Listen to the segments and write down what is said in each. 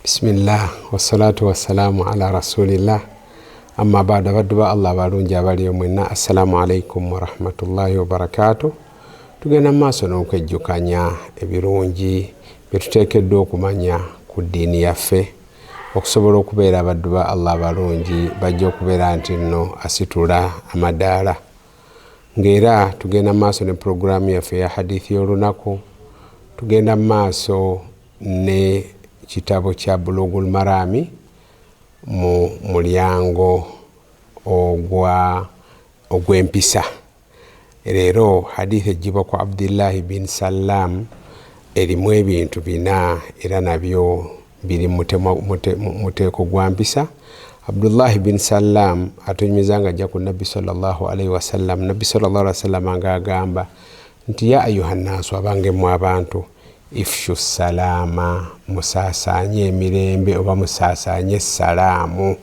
Bismillah wassalatu wassalamu ala rasulillah amma ba'da badduba Allah balungi abali mwenna assalamu alaikum wa rahmatullahi wa barakatuh. Tugenda maaso n'okwejjukanya ebirungi byetuteekeddwa okumanya ku ddiini yaffe okusobola okubeera abaddu ba Allah balungi bajja okubeera nti nno asitula amadaala. Ng'era tugenda maaso ne programu yaffe ya hadithi y'olunaku, tugenda maaso ne kitabo kya Bulugul Marami mu mulyango ogw'empisa. Leero hadithi ejjibwa ku Abdullahi bin Salam erimu ebintu bina era nabyo biri muteeko gwa mpisa. Abdullahi bin Salam atunyumiza nga ajja ku Nabbi sallallahu alaihi wasallam. Nabbi sallallahu alaihi wasallam nga agamba nti ya ayuhannaasu, abange mu abantu, ifshu salama, musasanye emirembe oba musasanye salaamu.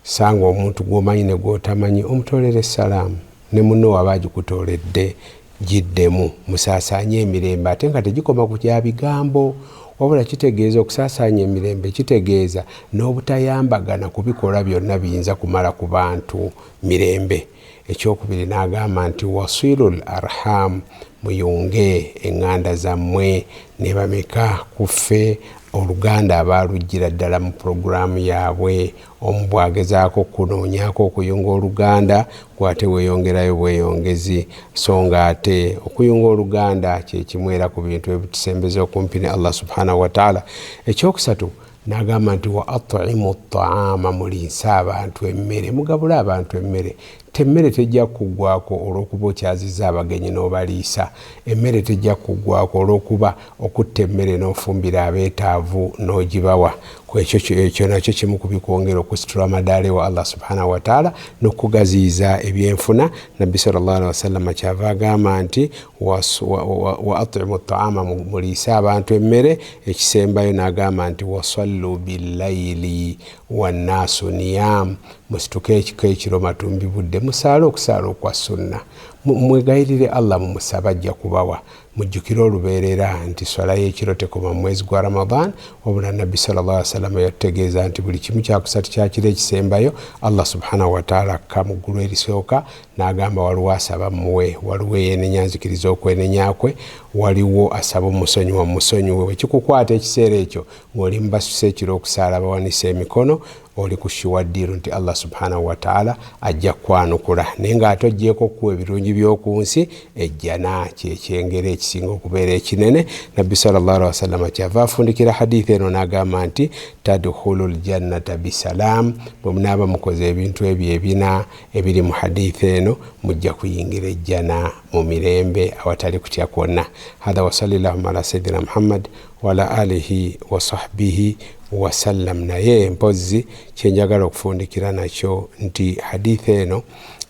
Sanga omuntu gwomanyi ne gwotamanyi omutolere salaamu, ne munno waba agikutoledde giddemu, musasanye emirembe. Ate nga tegikoma ku kya bigambo, wabula kitegeeza okusasanya emirembe kitegeeza n'obutayambagana kubikola byonna biyinza kumala ku bantu mirembe. Ekyokubiri n'agamba nti wasilul arham, muyunge eŋŋanda zammwe. Ne bameka kuffe oluganda abaluggira ddala mu programu yaabwe, omu bwagezaako okunoonyako okuyunga oluganda gwate weeyongerayo bweyongezi, so nga ate okuyunga oluganda kyekimu era ku bintu ebitusembeza okumpi ne Allah subhanahu wa ta'ala. Ekyokusatu n'agamba nti wa at'imu ttaama, mulinse abantu emmere, mugabule abantu emmere. Emmere tejja kuggwako olw'okuba okyazizza abagenyi n'obaliisa. Emmere tejja kuggwako olw'okuba okutta emmere n'ofumbira abeetaavu n'ogibawa. Ekyo nakyo kimu ku bikwongera okusitula amadaala wa Allah subhanahu wa ta'ala n'okugaziyiza ebyenfuna. Nabbi sallallahu alaihi wasallam kyava agamba nti wa at'imu ttaama, muliise abantu emmere. Ekisembayo n'agamba nti wasallu billayli wannaasu niyam, musituke ekiro matumbi budde, musaale okusaala okwa sunna. Mwegayirire Allah mumusaba ajja kubawa. Mujjukire olubeerera nti swala y'ekiro tekoma mu mwezi gwa Ramadan, wabula Nabbi sallallahu alaihi wasallam yatutegeeza nti buli kimu kyakusatu kya kiro ekisembayo Allah subhanahu wa ta'ala akka mu ggulu erisooka n'agamba waliwo asaba muwe, waliwo yeenenya nzikiriza okwenenya kwe, waliwo asaba omusonyiwa musonyiwe. Wekikukwata ekiseera ekyo ng'oli mbasuse ekiro okusaala bawanisa emikono, oli kushiwaddiru nti Allah subhanahu wa ta'ala ajja kwanukula. Naye ng'ate oggyeko kuwa ebirungi by'oku nsi, ejjana kyekyengera ekisinga okubeera ekinene. Nabbi sallallahu alaihi wasallam kyava afundikira hadithi eno n'agamba nti tadkhulul jannata bisalaam, bwe munaaba mukoze ebintu ebyo ebina ebiri mu hadithi eno mujja kuyingira ejjana mu mirembe awatali kutya kwonna. Hadha wa sallallahu ala sayyidina Muhammad wa ala alihi wa sahbihi wasallam. Naye mpozi kyenjagala okufundikira nakyo nti hadithi eno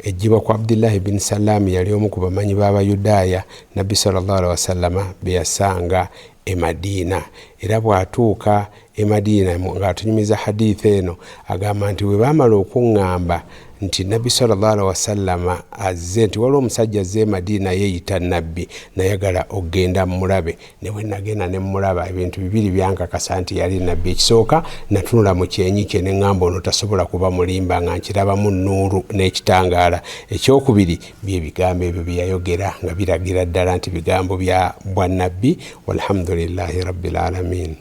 ejjibwa ku Abdullahi bin Salam yali omu ku bamanyi b'Abayudaaya Nabbi sallallahu alaihi wasallam be yasanga e Madina. Era bw'atuuka e Madina ng'atunyumiza hadithi eno agamba nti bwe baamala okuŋŋamba nti Nabbi sallallahu alaihi wasallam azze, nti waliwo omusajja azze e Madina yeeyita Nabbi, nayagala okgenda mulabe. Ne bwe nagenda ne mulaba, ebintu bibiri byankakasa nti yali Nabbi. Ekisooka natunula mu kyenyi kye ne ŋŋamba ono tasobola kuba mulimba, nga nkirabamu nuuru n'ekitangaala. Ekyokubiri by'ebigambo ebyo bye yayogera nga biragira ddala nti bigambo bya bwa Nabbi. Walhamdulillahi rabbil alamin.